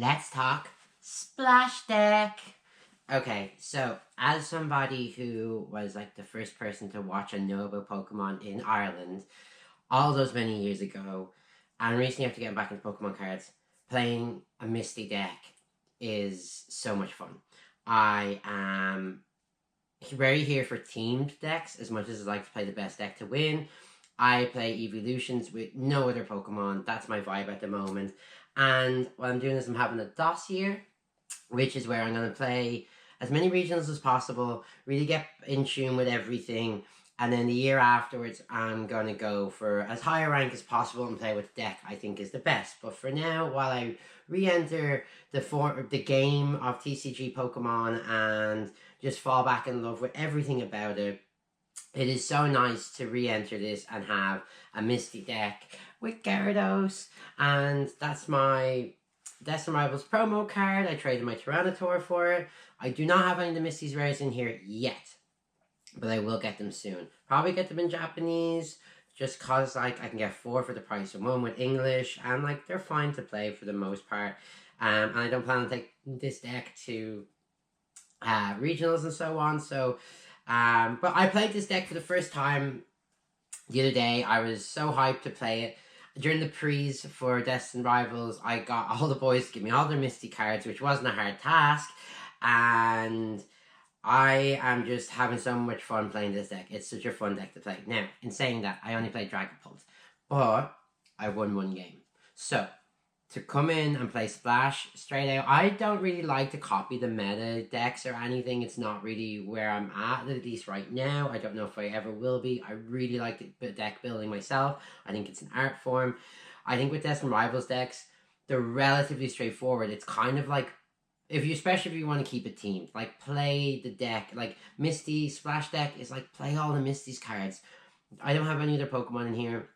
let's talk Splash Deck. Okay, so as somebody who was like the first person to watch and know about Pokemon in Ireland all those many years ago, and recently after getting back into Pokemon cards, playing a Misty Deck is so much fun. I am very here for teamed decks as much as I like to play the best deck to win. I play evolutions with no other Pokemon. That's my vibe at the moment. And what I'm doing is I'm having a DOS year, which is where I'm going to play as many regionals as possible, really get in tune with everything. And then the year afterwards, I'm going to go for as high a rank as possible and play with the deck I think is the best. But for now, while I re-enter the game of TCG Pokemon and just fall back in love with everything about it, it is so nice to re-enter this and have a Misty deck with Gyarados. And that's my Destined Rivals promo card. I traded my Tyranitar for it. I do not have any of the Misty's rares in here yet, but I will get them soon. Probably get them in Japanese, just cause like I can get 4 for the price of 1 with English, and like they're fine to play for the most part. And I don't plan on taking this deck to regionals and so on. So, but I played this deck for the first time the other day. I was so hyped to play it. During the pre's for Destined Rivals, I got all the boys to give me all their Misty cards, which wasn't a hard task. And I am just having so much fun playing this deck. It's such a fun deck to play. Now, in saying that, I only played Dragapult, but I won 1 game. So, to come in and play Splash straight out, I don't really like to copy the meta decks or anything. It's not really where I'm at least right now. I don't know if I ever will be. I really like the deck building myself. I think it's an art form. I think with Destined Rivals decks, they're relatively straightforward. It's kind of like, especially if you want to keep it teamed, like play the deck, like Misty Splash deck is like play all the Misty's cards. I don't have any other Pokemon in here.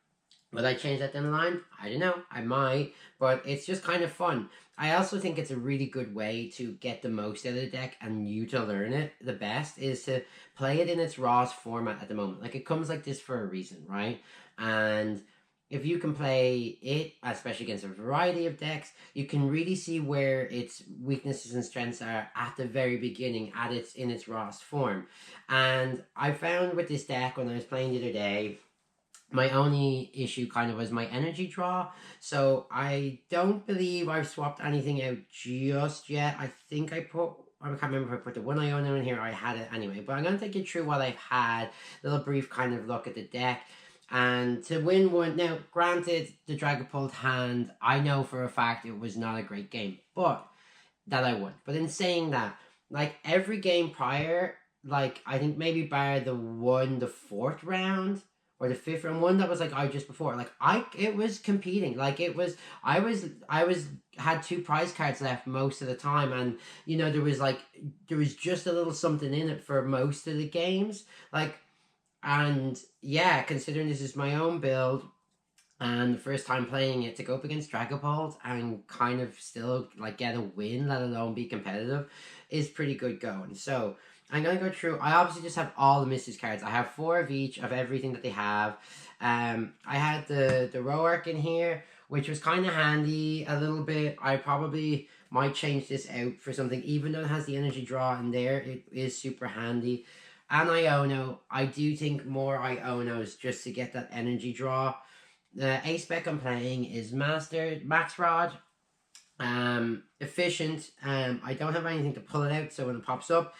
Will I change that down the line? I don't know. I might, but it's just kind of fun. I also think it's a really good way to get the most out of the deck and you to learn it the best is to play it in its rawest format at the moment. Like it comes like this for a reason, right? And if you can play it, especially against a variety of decks, you can really see where its weaknesses and strengths are at the very beginning, in its rawest form. And I found with this deck when I was playing the other day, my only issue kind of was my energy draw. So I don't believe I've swapped anything out just yet. I think I can't remember if I put the one Iono in here or I had it anyway. But I'm going to take you through what I've had, a little brief kind of look at the deck. And to win one, now granted, the Dragapult hand, I know for a fact it was not a great game, but that I won. But in saying that, like every game prior, like I think maybe bar the 4th round, or the 5th round, one that was like out just before, like it was competing, like it was, I had 2 prize cards left most of the time, and you know there was just a little something in it for most of the games, like, and yeah, considering this is my own build and the first time playing it, to go up against Dragapult and kind of still like get a win, let alone be competitive, is pretty good going. So I'm going to go through. I obviously just have all the Misty's cards. I have 4 of each of everything that they have. I had the Roark in here, which was kind of handy a little bit. I probably might change this out for something, even though it has the energy draw in there. It is super handy. And Iono, I do think more Ionos just to get that energy draw. The A spec I'm playing is Max Rod. Efficient. I don't have anything to pull it out, so when it pops up,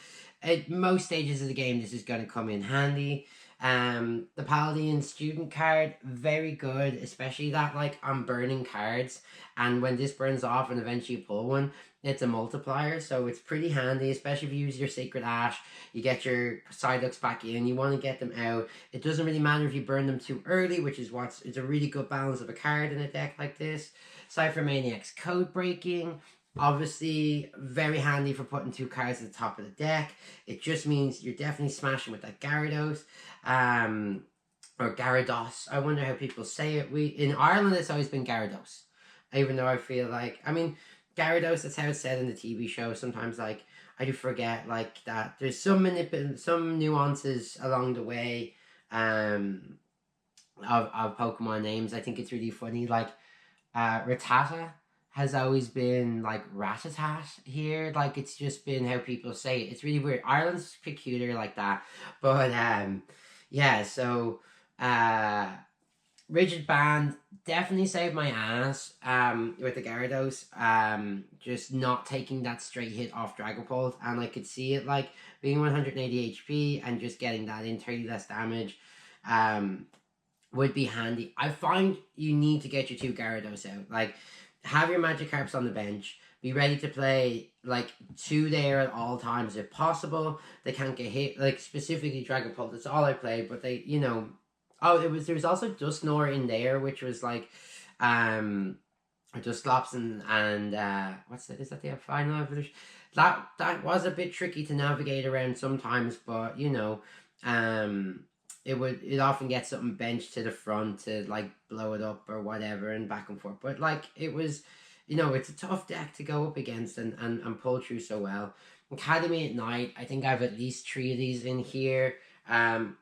at most stages of the game, this is going to come in handy. The Paladin student card, very good, especially that like I'm burning cards, and when this burns off and eventually you pull one, it's a multiplier, so it's pretty handy, especially if you use your Sacred Ash. You get your Psyducks back in, you want to get them out. It doesn't really matter if you burn them too early, which is it's a really good balance of a card in a deck like this. Cypher Maniac's Code Breaking, obviously very handy for putting 2 cards at the top of the deck. It just means you're definitely smashing with that Gyarados, or Gyarados. I wonder how people say it. In Ireland it's always been Gyarados, even though I feel like, I mean, Gyarados, that's how it's said in the TV show. Sometimes like I do forget like that there's some nuances along the way of Pokemon names. I think it's really funny, like Rattata has always been like rat-a-tat here. Like it's just been how people say it. It's really weird. Ireland's peculiar like that. But yeah, so uh rigid band definitely saved my ass with the Gyarados. Just not taking that straight hit off Dragapult, and I could see it like being 180 HP and just getting that in 30 less damage. Um would be handy. I find you need to get your two Gyarados out. Like, have your Magikarps on the bench. Be ready to play like two there at all times if possible. They can't get hit. Like specifically Dragapult. That's all I played. But they, oh, there was also Dusknoir in there, which was like, Dusclops and what's that? Is that the final evolution? That was a bit tricky to navigate around sometimes, but it often gets something benched to the front to like blow it up or whatever and back and forth. But like it was, it's a tough deck to go up against and pull through so well. Academy at Night, I think I have at least 3 of these in here.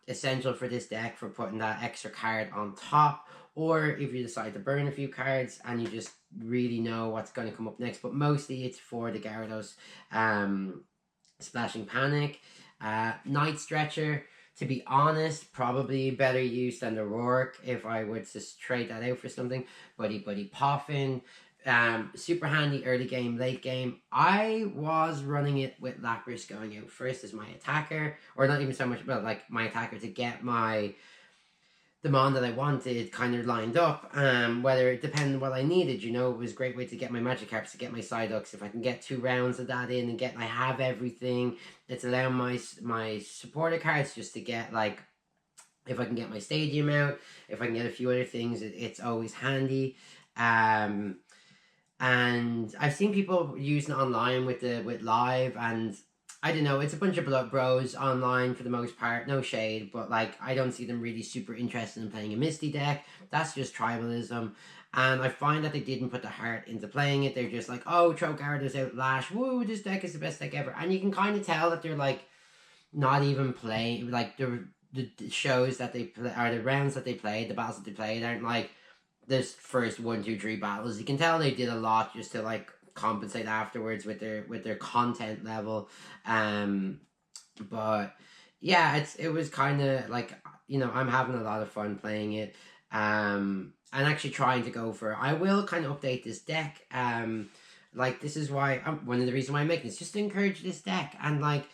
Essential for this deck for putting that extra card on top, or if you decide to burn a few cards and you just really know what's going to come up next. But mostly it's for the Gyarados, Splashing Panic, Night Stretcher. To be honest, probably better use than the Rourke if I would just trade that out for something. Buddy Poffin, super handy early game, late game. I was running it with Lapras going out first as my attacker, or not even so much, but like my attacker to get the mon that I wanted kind of lined up. Whether it depended on what I needed, it was a great way to get my Magikarps, to get my Psyducks. If I can get 2 rounds of that in and I have everything, it's allowing my supporter cards just to get like, if I can get my Stadium out, if I can get a few other things, it's always handy. And I've seen people using it online with live, and I don't know, it's a bunch of bros online for the most part, no shade, but like I don't see them really super interested in playing a Misty deck. That's just tribalism. And I find that they didn't put the heart into playing it. They're just like, oh, throw Gyarados out, Lash, woo, this deck is the best deck ever. And you can kind of tell that they're like not even playing, like the shows that they play, or the rounds that they played, the battles that they played aren't like this first 1, 2, 3 battles. You can tell they did a lot just to like compensate afterwards with their content level. But yeah, it was kind of like, I'm having a lot of fun playing it, and actually trying to go for, I will kind of update this deck. Like this is why one of the reasons why I'm making this, just to encourage this deck, and like,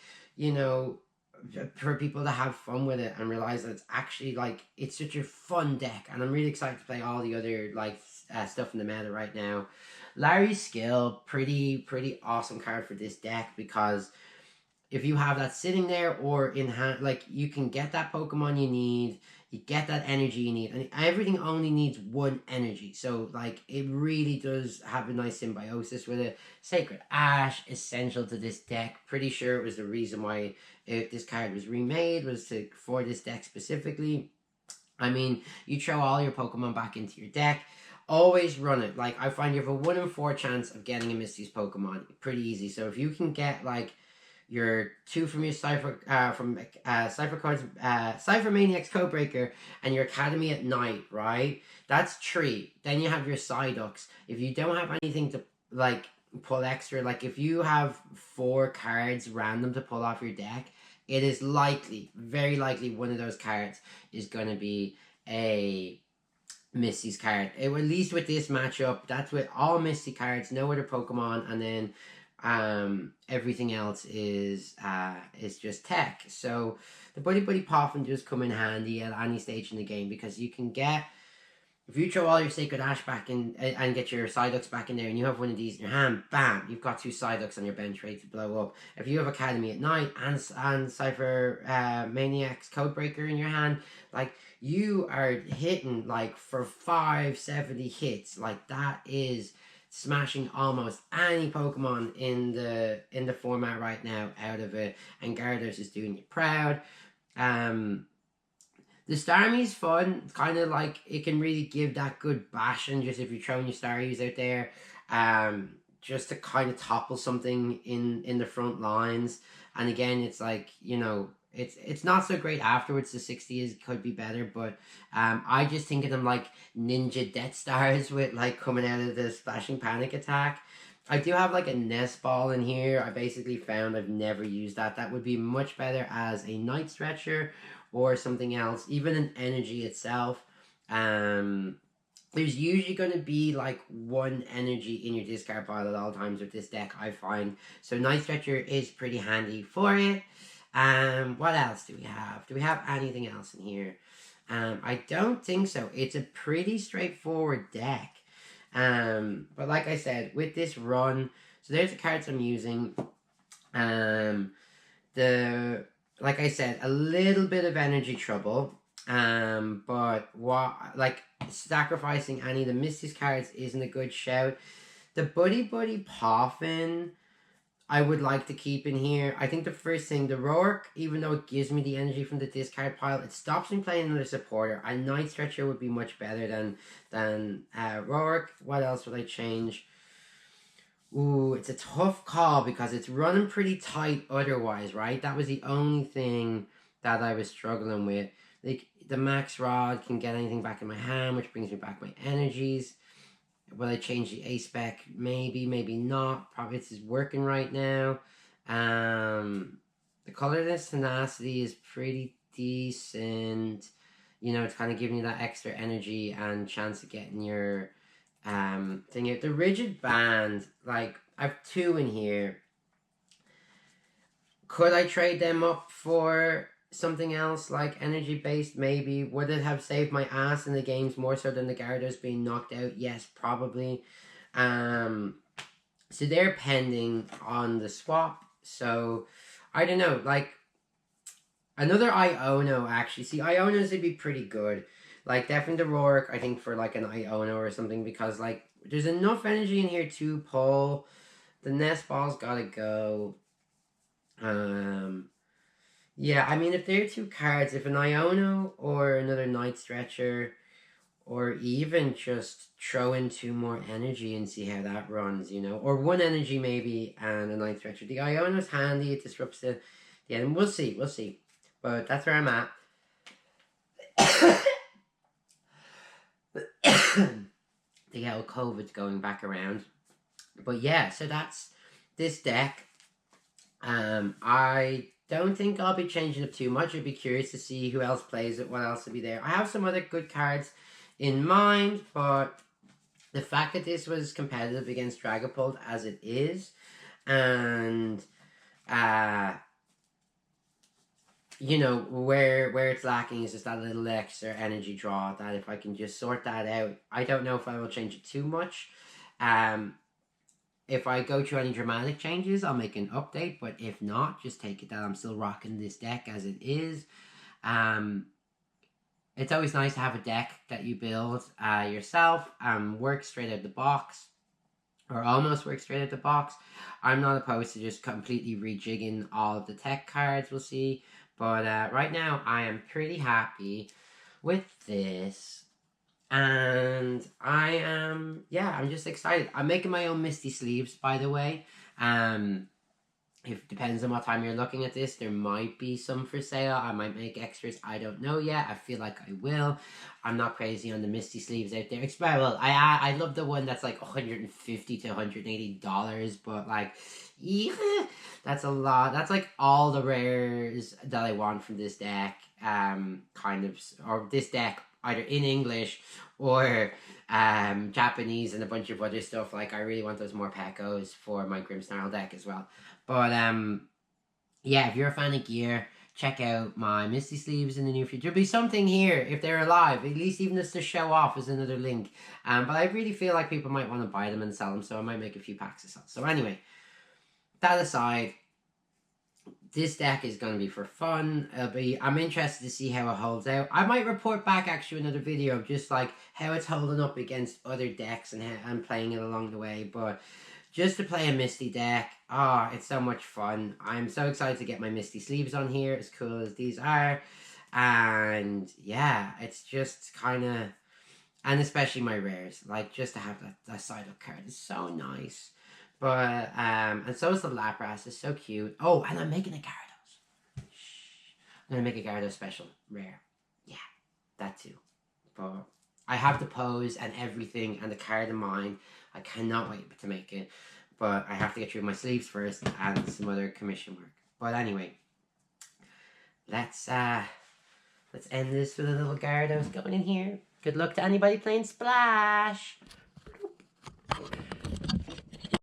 for people to have fun with it and realize that it's actually like, it's such a fun deck. And I'm really excited to play all the other like stuff in the meta right now. Larry's Skill, pretty awesome card for this deck, because if you have that sitting there or in hand, like you can get that Pokemon you need, you get that energy you need, and everything only needs 1 energy. So like it really does have a nice symbiosis with it. Sacred Ash, essential to this deck. Pretty sure it was the reason why this card was remade, was for this deck specifically. I mean, you throw all your Pokemon back into your deck. Always run it. Like I find you have a 1 in 4 chance of getting a Misty's Pokemon. Pretty easy. So if you can get like your 2 from your Cypher Maniac's Codebreaker and your Academy at Night, right? That's 3. Then you have your Psyducks. If you don't have anything to like pull extra, like if you have 4 cards random to pull off your deck, it is likely, very likely, one of those cards is going to be a Misty's card. At least with this matchup, that's with all Misty cards, no other Pokemon, and then everything else is just tech. So the Buddy Poffin does come in handy at any stage in the game, because you can get, if you throw all your Sacred Ash back in and get your Psyducks back in there, and you have one of these in your hand, bam, you've got 2 Psyducks on your bench ready to blow up. If you have Academy at Night and Cypher Maniac's Codebreaker in your hand, like you are hitting like for 570 hits. Like that is smashing almost any Pokemon in the format right now out of it, and Gyarados is doing you proud. The Starmie's fun, kind of like it can really give that good bashing just if you're throwing your Starmies out there, just to kind of topple something in the front lines. And again, it's like, It's not so great afterwards. The 60 is could be better, but I just think of them like ninja Death Stars with like coming out of the splashing panic attack. I do have like a nest ball in here. I basically found I've never used that. That would be much better as a night stretcher or something else. Even an energy itself. Um, there's usually going to be like one energy in your discard pile at all times with this deck, I find. So Night Stretcher is pretty handy for it. What else do we have? Do we have anything else in here? I don't think so. It's a pretty straightforward deck. But like I said, with this run, so there's the cards I'm using. Um, the like I said, a little bit of energy trouble. But what like sacrificing any of the Misty's cards isn't a good shout. The Buddy Buddy Poffin I would like to keep in here. I think the first thing, the Rourke, even though it gives me the energy from the discard pile, it stops me playing another supporter. A Night Stretcher would be much better than Rourke. What else would I change? Ooh, it's a tough call because it's running pretty tight otherwise, right? That was the only thing that I was struggling with. Like, the Max Rod can get anything back in my hand, which brings me back my energies. Will I change the A-Spec? Maybe, maybe not. Probably this is working right now. The colorless tenacity is pretty decent. You know, it's kind of giving you that extra energy and chance of getting your thing out. The rigid band, like, I have two in here. Could I trade them up for something else like energy based? Maybe. Would it have saved my ass in the games more so than the Gyarados being knocked out? Yes, probably. So they're pending on the swap. So I don't know, like another Iono actually. See, Ionos would be pretty good. Like definitely the Rourke, I think for like an Iono or something, because like there's enough energy in here to pull. The nest ball's gotta go. Yeah, I mean, if they're two cards, if an Iono or another Night Stretcher, or even just throw in two more energy and see how that runs, you know, or one energy maybe and a Night Stretcher. The Iono's handy, it disrupts the end. We'll see, we'll see. But that's where I'm at. The whole COVID's going back around. But yeah, so that's this deck. I don't think I'll be changing it too much. I'd be curious to see who else plays it, what else will be there. I have some other good cards in mind, but the fact that this was competitive against Dragapult as it is, and you know, where it's lacking is just that little extra energy draw, that if I can just sort that out, I don't know if I will change it too much. If I go through any dramatic changes, I'll make an update, but if not, just take it that I'm still rocking this deck as it is. It's always nice to have a deck that you build yourself, work straight out the box, or almost work straight out the box. I'm not opposed to just completely rejigging all of the tech cards, we'll see. But right now, I am pretty happy with this. And I am, yeah, I'm just excited. I'm making my own Misty sleeves, by the way. It depends on what time you're looking at this. There might be some for sale. I might make extras. I don't know yet. I feel like I will. I'm not crazy on the Misty sleeves out there. Well, I love the one that's like $150 to $180, but like, yeah, that's a lot. That's like all the rares that I want from this deck. Kind of, or this deck either in English or Japanese and a bunch of other stuff. Like, I really want those more Pekos for my Grimmsnarl deck as well. But yeah, if you're a fan of gear, check out my Misty sleeves in the near future. There'll be something here if they're alive, at least even just to show off as another link. But I really feel like people might want to buy them and sell them, so I might make a few packs of sell. So anyway, that aside, this deck is going to be for fun. I'm interested to see how it holds out. I might report back actually another video of just like how it's holding up against other decks and how I'm playing it along the way. But just to play a Misty deck, it's so much fun. I'm so excited to get my Misty sleeves on here, as cool as these are. And yeah, it's just kind of, and especially my rares, like just to have that side up card is so nice. But and so is the Lapras. It's so cute. Oh, and I'm making a Gyarados. gonna make a Gyarados special rare. Yeah, that too. But I have the pose and everything and the card in mind. I cannot wait to make it. But I have to get through my sleeves first and some other commission work. But anyway, let's end this with a little Gyarados going in here. Good luck to anybody playing Splash.